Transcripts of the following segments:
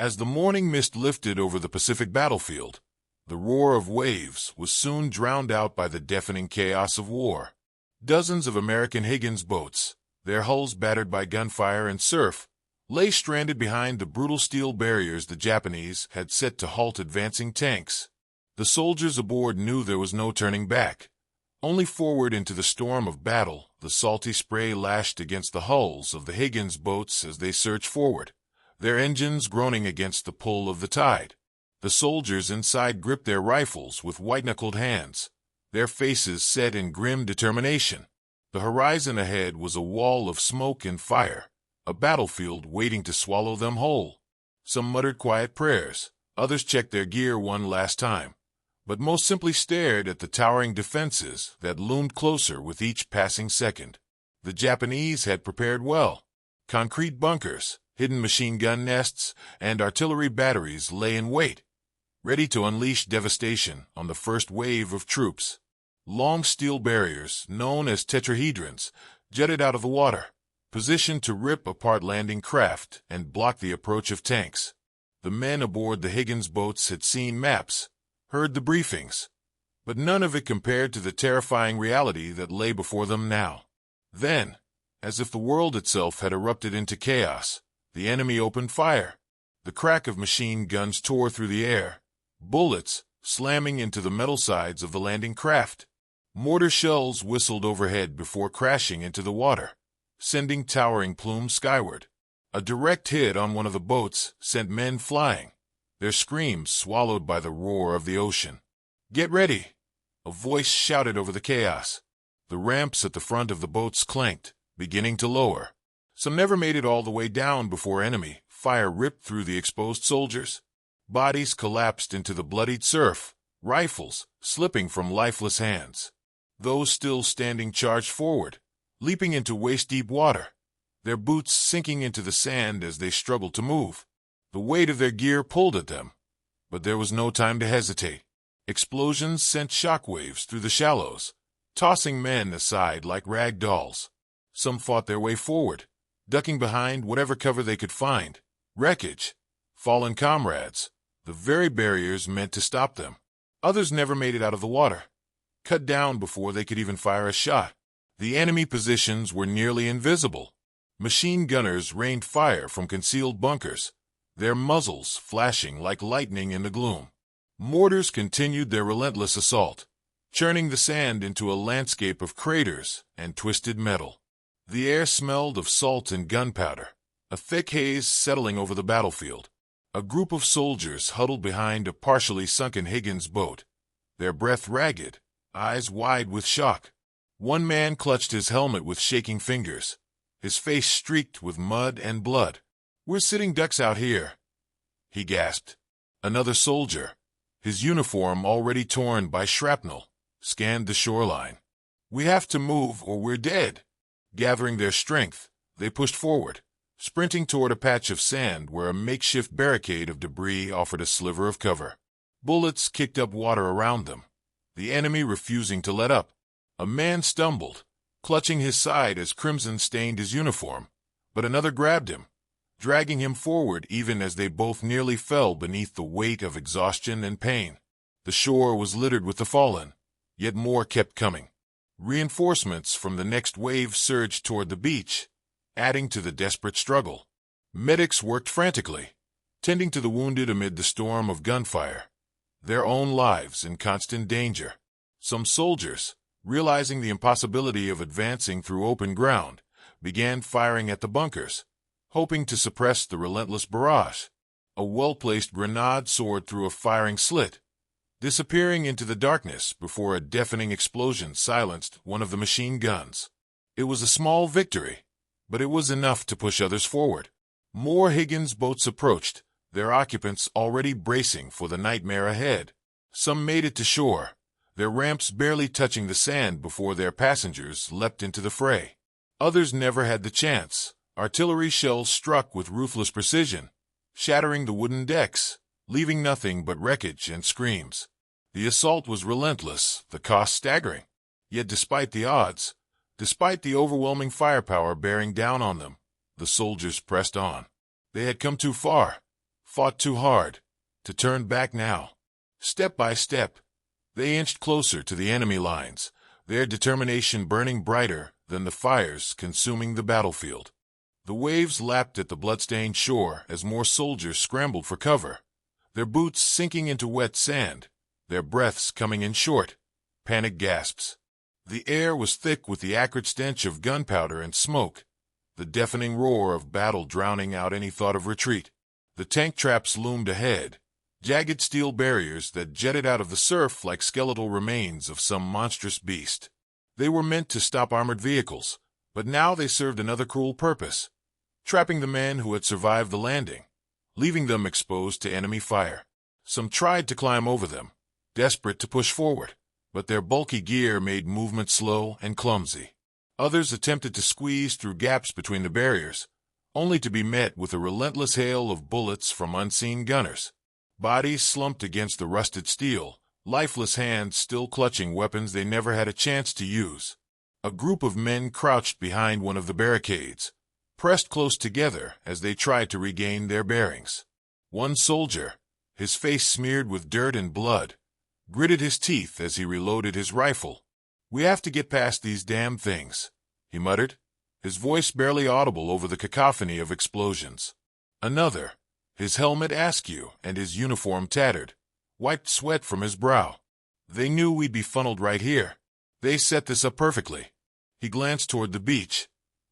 As the morning mist lifted over the Pacific battlefield, the roar of waves was soon drowned out by the deafening chaos of war. Dozens of American Higgins boats, their hulls battered by gunfire and surf, lay stranded behind the brutal steel barriers the Japanese had set to halt advancing tanks. The soldiers aboard knew there was no turning back. Only forward into the storm of battle. The salty spray lashed against the hulls of the Higgins boats as they surged forward, their engines groaning against the pull of the tide. The soldiers inside gripped their rifles with white-knuckled hands, their faces set in grim determination. The horizon ahead was a wall of smoke and fire, a battlefield waiting to swallow them whole. Some muttered quiet prayers, others checked their gear one last time, but most simply stared at the towering defenses that loomed closer with each passing second. The Japanese had prepared well. Concrete bunkers, hidden machine gun nests, and artillery batteries lay in wait, ready to unleash devastation on the first wave of troops. Long steel barriers, known as tetrahedrons, jutted out of the water, positioned to rip apart landing craft and block the approach of tanks. The men aboard the Higgins boats had seen maps, heard the briefings, but none of it compared to the terrifying reality that lay before them now. Then, as if the world itself had erupted into chaos, the enemy opened fire. The crack of machine guns tore through the air, bullets slamming into the metal sides of the landing craft. Mortar shells whistled overhead before crashing into the water, sending towering plumes skyward. A direct hit on one of the boats sent men flying, their screams swallowed by the roar of the ocean. "Get ready!" a voice shouted over the chaos. The ramps at the front of the boats clanked, beginning to lower. Some never made it all the way down before enemy fire ripped through the exposed soldiers. Bodies collapsed into the bloodied surf, rifles slipping from lifeless hands. Those still standing charged forward, leaping into waist-deep water, their boots sinking into the sand as they struggled to move. The weight of their gear pulled at them, but there was no time to hesitate. Explosions sent shockwaves through the shallows, tossing men aside like rag dolls. Some fought their way forward, ducking behind whatever cover they could find. Wreckage, fallen comrades, the very barriers meant to stop them. Others never made it out of the water, cut down before they could even fire a shot. The enemy positions were nearly invisible. Machine gunners rained fire from concealed bunkers, their muzzles flashing like lightning in the gloom. Mortars continued their relentless assault, churning the sand into a landscape of craters and twisted metal. The air smelled of salt and gunpowder, a thick haze settling over the battlefield. A group of soldiers huddled behind a partially sunken Higgins boat, their breath ragged, eyes wide with shock. One man clutched his helmet with shaking fingers, his face streaked with mud and blood. "We're sitting ducks out here," he gasped. Another soldier, his uniform already torn by shrapnel, scanned the shoreline. "We have to move or we're dead." Gathering their strength, they pushed forward, sprinting toward a patch of sand where a makeshift barricade of debris offered a sliver of cover. Bullets kicked up water around them, the enemy refusing to let up. A man stumbled, clutching his side as crimson stained his uniform, but another grabbed him, dragging him forward even as they both nearly fell beneath the weight of exhaustion and pain. The shore was littered with the fallen, yet more kept coming. Reinforcements from the next wave surged toward the beach, adding to the desperate struggle. Medics worked frantically, tending to the wounded amid the storm of gunfire, their own lives in constant danger. Some soldiers, realizing the impossibility of advancing through open ground, began firing at the bunkers, hoping to suppress the relentless barrage. A well-placed grenade soared through a firing slit, disappearing into the darkness before a deafening explosion silenced one of the machine guns. It was a small victory, but it was enough to push others forward. More Higgins boats approached, their occupants already bracing for the nightmare ahead. Some made it to shore, their ramps barely touching the sand before their passengers leapt into the fray. Others never had the chance. Artillery shells struck with ruthless precision, shattering the wooden decks, leaving nothing but wreckage and screams. The assault was relentless, the cost staggering. Yet despite the odds, despite the overwhelming firepower bearing down on them, the soldiers pressed on. They had come too far, fought too hard to turn back now. Step by step, they inched closer to the enemy lines, their determination burning brighter than the fires consuming the battlefield. The waves lapped at the bloodstained shore as more soldiers scrambled for cover, their boots sinking into wet sand, their breaths coming in short, panic gasps. The air was thick with the acrid stench of gunpowder and smoke, the deafening roar of battle drowning out any thought of retreat. The tank traps loomed ahead, jagged steel barriers that jetted out of the surf like skeletal remains of some monstrous beast. They were meant to stop armored vehicles, but now they served another cruel purpose, trapping the men who had survived the landing, leaving them exposed to enemy fire. Some tried to climb over them, desperate to push forward, but their bulky gear made movement slow and clumsy. Others attempted to squeeze through gaps between the barriers, only to be met with a relentless hail of bullets from unseen gunners. Bodies slumped against the rusted steel, lifeless hands still clutching weapons they never had a chance to use. A group of men crouched behind one of the barricades, pressed close together as they tried to regain their bearings. One soldier, his face smeared with dirt and blood, gritted his teeth as he reloaded his rifle. "We have to get past these damn things," he muttered, his voice barely audible over the cacophony of explosions. Another, his helmet askew and his uniform tattered, wiped sweat from his brow. "They knew we'd be funneled right here. They set this up perfectly." He glanced toward the beach,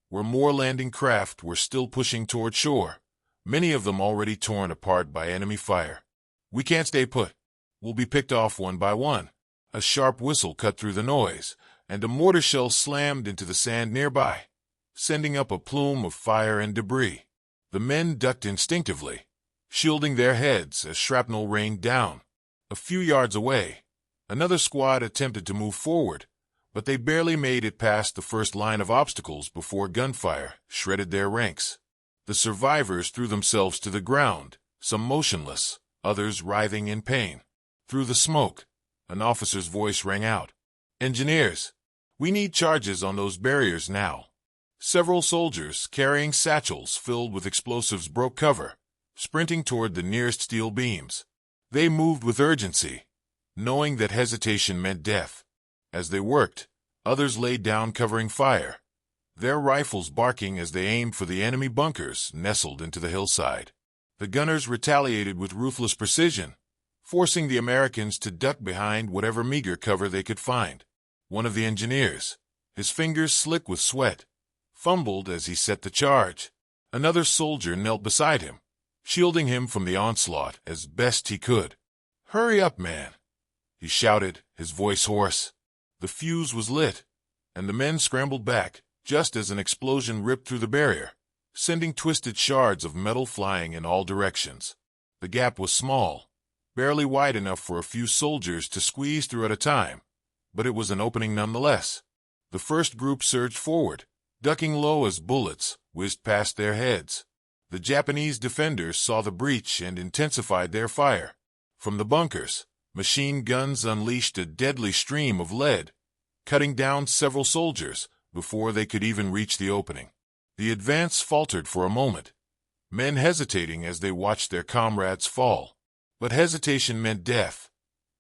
where more landing craft were still pushing toward shore, many of them already torn apart by enemy fire. "We can't stay put. We'll be picked off one by one." A sharp whistle cut through the noise, and a mortar shell slammed into the sand nearby, sending up a plume of fire and debris. The men ducked instinctively, shielding their heads as shrapnel rained down. A few yards away, another squad attempted to move forward, but they barely made it past the first line of obstacles before gunfire shredded their ranks. The survivors threw themselves to the ground, some motionless, others writhing in pain. Through the smoke, an officer's voice rang out. "Engineers, we need charges on those barriers now." Several soldiers, carrying satchels filled with explosives, broke cover, sprinting toward the nearest steel beams. They moved with urgency, knowing that hesitation meant death. As they worked, others laid down covering fire, their rifles barking as they aimed for the enemy bunkers nestled into the hillside. The gunners retaliated with ruthless precision, forcing the Americans to duck behind whatever meager cover they could find. One of the engineers, his fingers slick with sweat, fumbled as he set the charge. Another soldier knelt beside him, shielding him from the onslaught as best he could. "Hurry up, man," he shouted, his voice hoarse. The fuse was lit, and the men scrambled back, just as an explosion ripped through the barrier, sending twisted shards of metal flying in all directions. The gap was small, barely wide enough for a few soldiers to squeeze through at a time, but it was an opening nonetheless. The first group surged forward, ducking low as bullets whizzed past their heads. The Japanese defenders saw the breach and intensified their fire. From the bunkers, machine guns unleashed a deadly stream of lead, cutting down several soldiers before they could even reach the opening. The advance faltered for a moment, men hesitating as they watched their comrades fall. But hesitation meant death,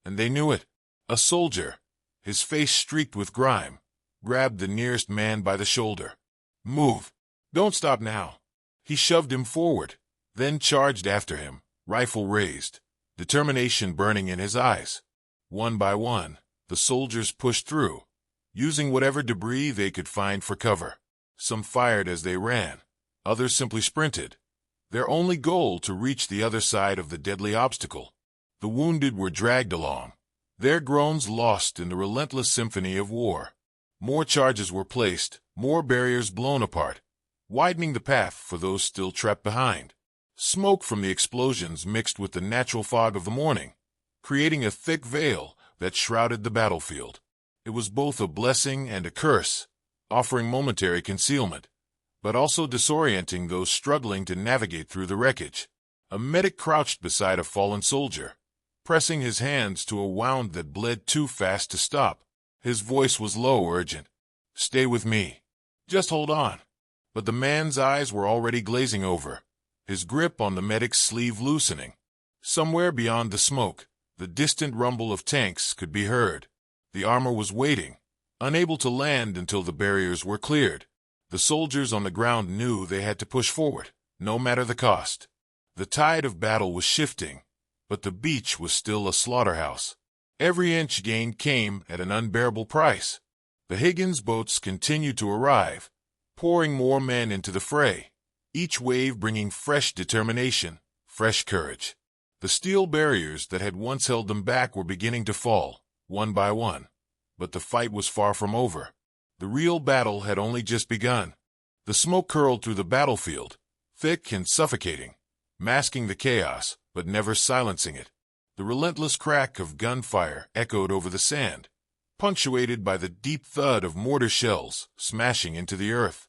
and they knew it. A soldier, his face streaked with grime, grabbed the nearest man by the shoulder. "Move! Don't stop now!" He shoved him forward, then charged after him, rifle raised, determination burning in his eyes. One by one, the soldiers pushed through, using whatever debris they could find for cover. Some fired as they ran, others simply sprinted, their only goal to reach the other side of the deadly obstacle. The wounded were dragged along, their groans lost in the relentless symphony of war. More charges were placed, more barriers blown apart, widening the path for those still trapped behind. Smoke from the explosions mixed with the natural fog of the morning, creating a thick veil that shrouded the battlefield. It was both a blessing and a curse, offering momentary concealment, but also disorienting those struggling to navigate through the wreckage. A medic crouched beside a fallen soldier, pressing his hands to a wound that bled too fast to stop. His voice was low, urgent. "Stay with me. Just hold on." But the man's eyes were already glazing over, his grip on the medic's sleeve loosening. Somewhere beyond the smoke, the distant rumble of tanks could be heard. The armor was waiting, unable to land until the barriers were cleared. The soldiers on the ground knew they had to push forward, no matter the cost. The tide of battle was shifting, but the beach was still a slaughterhouse. Every inch gained came at an unbearable price. The Higgins boats continued to arrive, pouring more men into the fray, each wave bringing fresh determination, fresh courage. The steel barriers that had once held them back were beginning to fall, one by one. But the fight was far from over. The real battle had only just begun. The smoke curled through the battlefield, thick and suffocating, masking the chaos, but never silencing it. The relentless crack of gunfire echoed over the sand, punctuated by the deep thud of mortar shells smashing into the earth.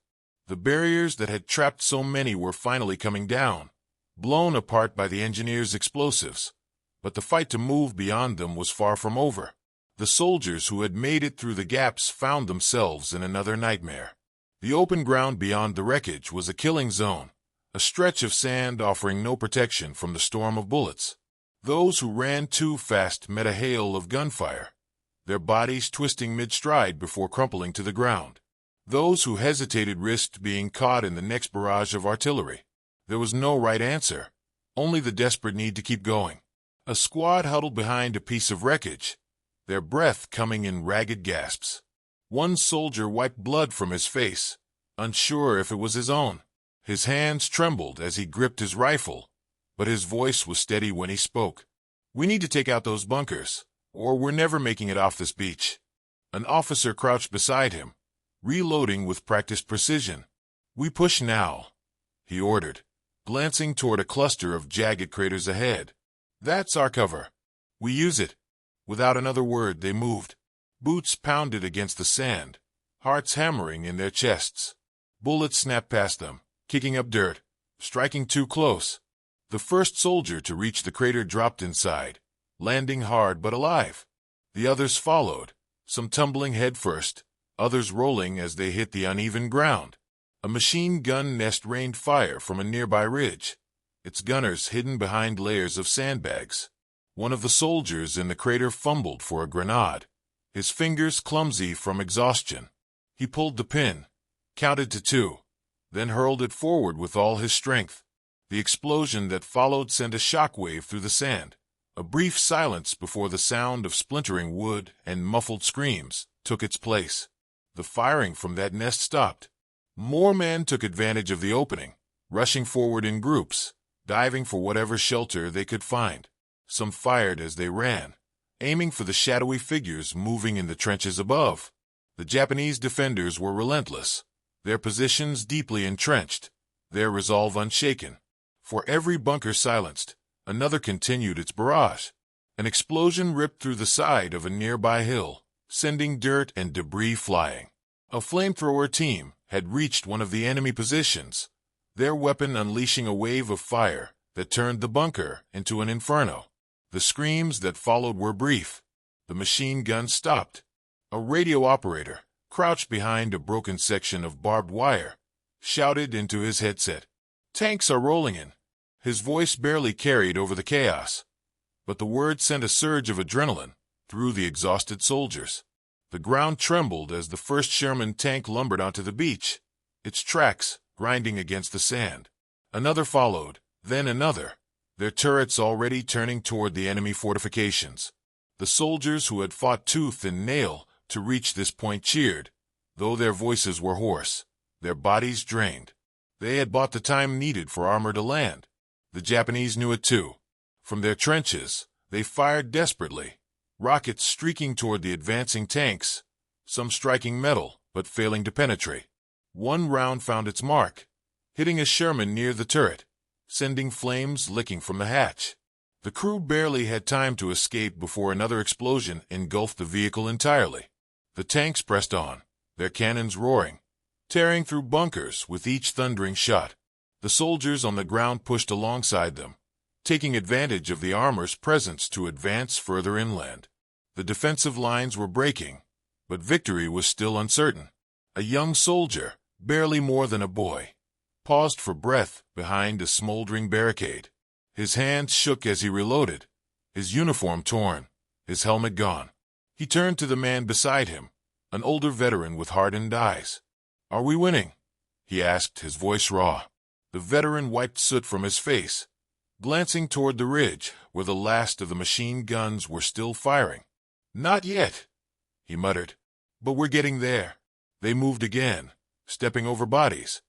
The barriers that had trapped so many were finally coming down, blown apart by the engineers' explosives. But the fight to move beyond them was far from over. The soldiers who had made it through the gaps found themselves in another nightmare. The open ground beyond the wreckage was a killing zone, a stretch of sand offering no protection from the storm of bullets. Those who ran too fast met a hail of gunfire, their bodies twisting mid-stride before crumpling to the ground. Those who hesitated risked being caught in the next barrage of artillery. There was no right answer, only the desperate need to keep going. A squad huddled behind a piece of wreckage, their breath coming in ragged gasps. One soldier wiped blood from his face, unsure if it was his own. His hands trembled as he gripped his rifle, but his voice was steady when he spoke. "We need to take out those bunkers, or we're never making it off this beach." An officer crouched beside him, reloading with practiced precision. "We push now," he ordered, glancing toward a cluster of jagged craters ahead. "That's our cover. We use it." Without another word, they moved. Boots pounded against the sand, hearts hammering in their chests. Bullets snapped past them, kicking up dirt, striking too close. The first soldier to reach the crater dropped inside, landing hard but alive. The others followed, some tumbling headfirst, others rolling as they hit the uneven ground. A machine gun nest rained fire from a nearby ridge, its gunners hidden behind layers of sandbags. One of the soldiers in the crater fumbled for a grenade, his fingers clumsy from exhaustion. He pulled the pin, counted to 2, then hurled it forward with all his strength. The explosion that followed sent a shockwave through the sand. A brief silence before the sound of splintering wood and muffled screams took its place. The firing from that nest stopped. More men took advantage of the opening, rushing forward in groups, diving for whatever shelter they could find. Some fired as they ran, aiming for the shadowy figures moving in the trenches above. The Japanese defenders were relentless, their positions deeply entrenched, their resolve unshaken. For every bunker silenced, another continued its barrage. An explosion ripped through the side of a nearby hill, sending dirt and debris flying. A flamethrower team had reached one of the enemy positions, their weapon unleashing a wave of fire that turned the bunker into an inferno. The screams that followed were brief. The machine gun stopped. A radio operator, crouched behind a broken section of barbed wire, shouted into his headset, "Tanks are rolling in." His voice barely carried over the chaos, but the word sent a surge of adrenaline through the exhausted soldiers. The ground trembled as the first Sherman tank lumbered onto the beach, its tracks grinding against the sand. Another followed, then another, their turrets already turning toward the enemy fortifications. The soldiers who had fought tooth and nail to reach this point cheered, though their voices were hoarse, their bodies drained. They had bought the time needed for armor to land. The Japanese knew it too. From their trenches, they fired desperately, rockets streaking toward the advancing tanks, some striking metal but failing to penetrate. One round found its mark, hitting a Sherman near the turret, sending flames licking from the hatch. The crew barely had time to escape before another explosion engulfed the vehicle entirely. The tanks pressed on, their cannons roaring, tearing through bunkers with each thundering shot. The soldiers on the ground pushed alongside them, taking advantage of the armor's presence to advance further inland. The defensive lines were breaking, but victory was still uncertain. A young soldier, barely more than a boy, paused for breath behind a smoldering barricade. His hands shook as he reloaded, his uniform torn, his helmet gone. He turned to the man beside him, an older veteran with hardened eyes. "Are we winning?" he asked, his voice raw. The veteran wiped soot from his face, glancing toward the ridge where the last of the machine guns were still firing. "Not yet," he muttered, "but we're getting there." They moved again, stepping over bodies,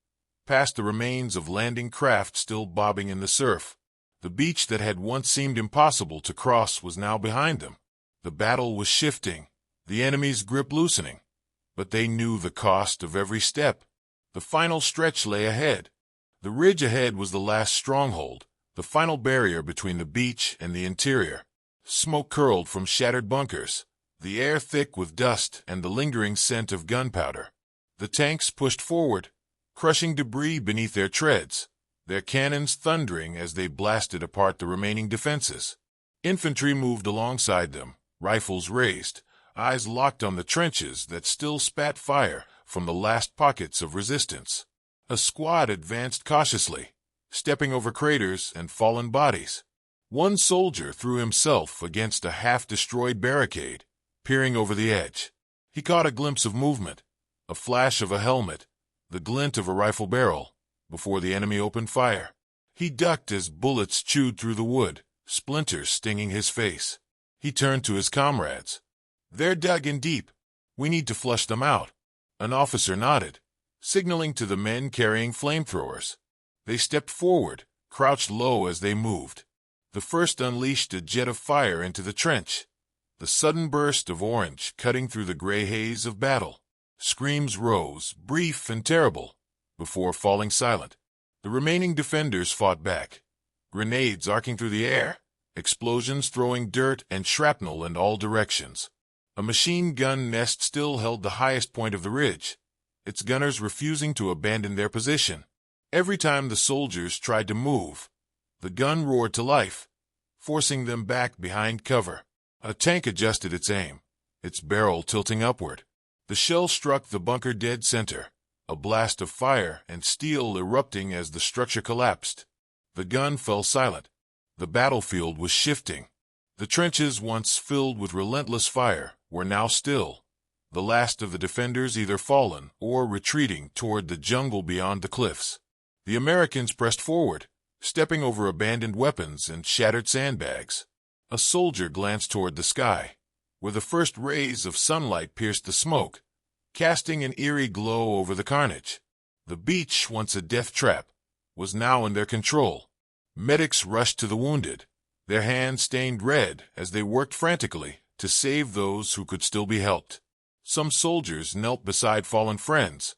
past the remains of landing craft still bobbing in the surf. The beach that had once seemed impossible to cross was now behind them. The battle was shifting, the enemy's grip loosening, but they knew the cost of every step. The final stretch lay ahead. The ridge ahead was the last stronghold, the final barrier between the beach and the interior. Smoke curled from shattered bunkers, the air thick with dust and the lingering scent of gunpowder. The tanks pushed forward, crushing debris beneath their treads, their cannons thundering as they blasted apart the remaining defenses. Infantry moved alongside them, rifles raised, eyes locked on the trenches that still spat fire from the last pockets of resistance. A squad advanced cautiously, stepping over craters and fallen bodies. One soldier threw himself against a half-destroyed barricade, peering over the edge. He caught a glimpse of movement, a flash of a helmet, the glint of a rifle barrel, before the enemy opened fire. He ducked as bullets chewed through the wood, splinters stinging his face. He turned to his comrades. "They're dug in deep. We need to flush them out." An officer nodded, signaling to the men carrying flamethrowers. They stepped forward, crouched low as they moved. The first unleashed a jet of fire into the trench, the sudden burst of orange cutting through the gray haze of battle. Screams rose, brief and terrible, before falling silent. The remaining defenders fought back, grenades arcing through the air, explosions throwing dirt and shrapnel in all directions. A machine gun nest still held the highest point of the ridge, its gunners refusing to abandon their position. Every time the soldiers tried to move, the gun roared to life, forcing them back behind cover. A tank adjusted its aim, its barrel tilting upward. The shell struck the bunker dead center, a blast of fire and steel erupting as the structure collapsed. The gun fell silent. The battlefield was shifting. The trenches, once filled with relentless fire, were now still, the last of the defenders either fallen or retreating toward the jungle beyond the cliffs. The Americans pressed forward, stepping over abandoned weapons and shattered sandbags. A soldier glanced toward the sky, where the first rays of sunlight pierced the smoke, casting an eerie glow over the carnage. The beach, once a death trap, was now in their control. Medics rushed to the wounded, their hands stained red as they worked frantically to save those who could still be helped. Some soldiers knelt beside fallen friends,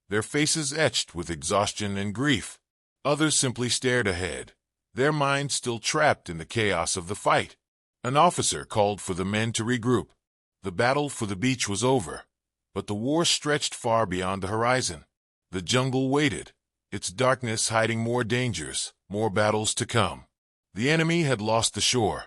their faces etched with exhaustion and grief. Others simply stared ahead, their minds still trapped in the chaos of the fight. An officer called for the men to regroup. The battle for the beach was over, but the war stretched far beyond the horizon. The jungle waited, its darkness hiding more dangers, more battles to come. The enemy had lost the shore,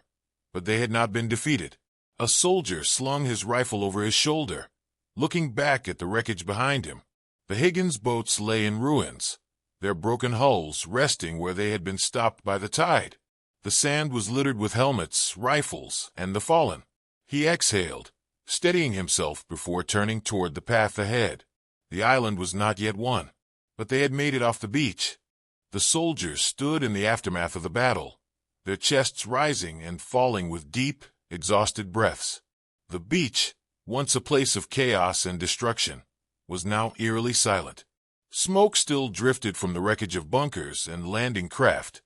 but they had not been defeated. A soldier slung his rifle over his shoulder, looking back at the wreckage behind him. The Higgins boats lay in ruins, their broken hulls resting where they had been stopped by the tide. The sand was littered with helmets, rifles, and the fallen. He exhaled, steadying himself before turning toward the path ahead. The island was not yet won, but they had made it off the beach. The soldiers stood in the aftermath of the battle, their chests rising and falling with deep, exhausted breaths. The beach, once a place of chaos and destruction, was now eerily silent. Smoke still drifted from the wreckage of bunkers and landing craft,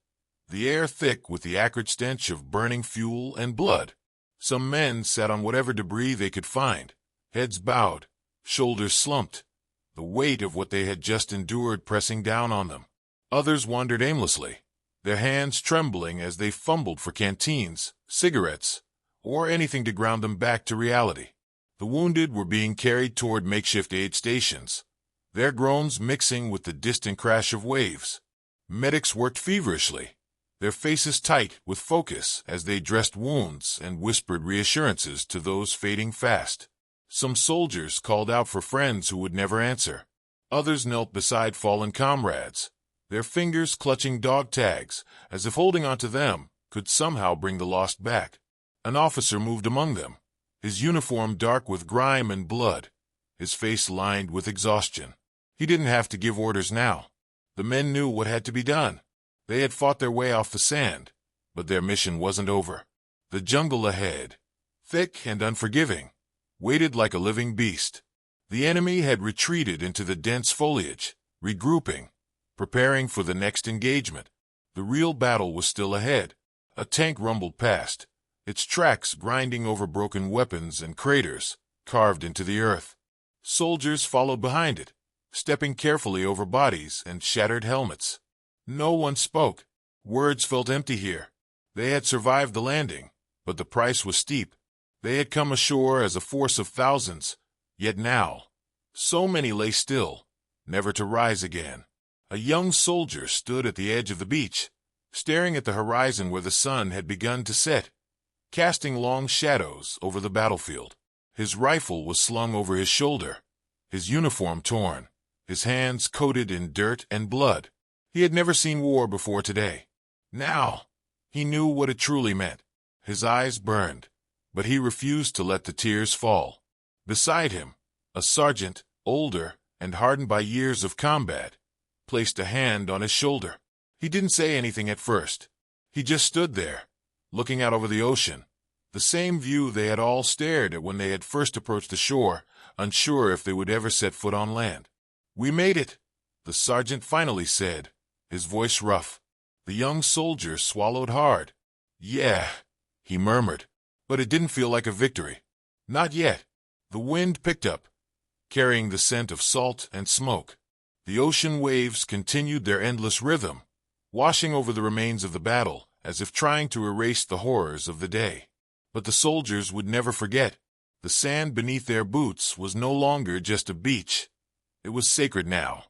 the air thick with the acrid stench of burning fuel and blood. Some men sat on whatever debris they could find, heads bowed, shoulders slumped, the weight of what they had just endured pressing down on them. Others wandered aimlessly, their hands trembling as they fumbled for canteens, cigarettes, or anything to ground them back to reality. The wounded were being carried toward makeshift aid stations, their groans mixing with the distant crash of waves. Medics worked feverishly, their faces tight with focus as they dressed wounds and whispered reassurances to those fading fast. Some soldiers called out for friends who would never answer. Others knelt beside fallen comrades, their fingers clutching dog tags, as if holding onto them could somehow bring the lost back. An officer moved among them, his uniform dark with grime and blood, his face lined with exhaustion. He didn't have to give orders now. The men knew what had to be done. They had fought their way off the sand, but their mission wasn't over. The jungle ahead, thick and unforgiving, waited like a living beast. The enemy had retreated into the dense foliage, regrouping, preparing for the next engagement. The real battle was still ahead. A tank rumbled past, its tracks grinding over broken weapons and craters carved into the earth. Soldiers followed behind it, stepping carefully over bodies and shattered helmets. No one spoke. Words felt empty here. They had survived the landing, but the price was steep. They had come ashore as a force of thousands, yet now, so many lay still, never to rise again. A young soldier stood at the edge of the beach, staring at the horizon where the sun had begun to set, casting long shadows over the battlefield. His rifle was slung over his shoulder, his uniform torn, his hands coated in dirt and blood. He had never seen war before today. Now, he knew what it truly meant. His eyes burned, but he refused to let the tears fall. Beside him, a sergeant, older and hardened by years of combat, placed a hand on his shoulder. He didn't say anything at first. He just stood there, looking out over the ocean, the same view they had all stared at when they had first approached the shore, unsure if they would ever set foot on land. "We made it," the sergeant finally said, his voice rough. The young soldier swallowed hard. "Yeah," he murmured, but it didn't feel like a victory. Not yet. The wind picked up, carrying the scent of salt and smoke. The ocean waves continued their endless rhythm, washing over the remains of the battle as if trying to erase the horrors of the day. But the soldiers would never forget. The sand beneath their boots was no longer just a beach. It was sacred now,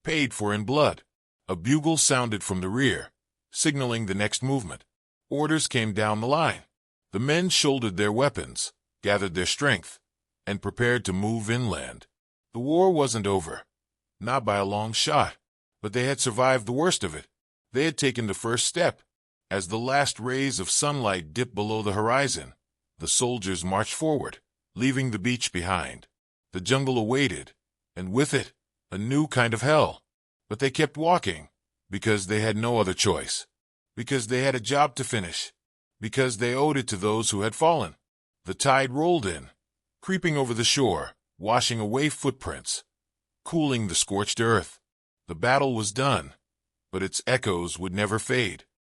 paid for in blood. A bugle sounded from the rear, signaling the next movement. Orders came down the line. The men shouldered their weapons, gathered their strength, and prepared to move inland. The war wasn't over, not by a long shot, but they had survived the worst of it. They had taken the first step. As the last rays of sunlight dipped below the horizon, the soldiers marched forward, leaving the beach behind. The jungle awaited, and with it, a new kind of hell. But they kept walking, because they had no other choice, because they had a job to finish, because they owed it to those who had fallen. The tide rolled in, creeping over the shore, washing away footprints, cooling the scorched earth. The battle was done, but its echoes would never fade.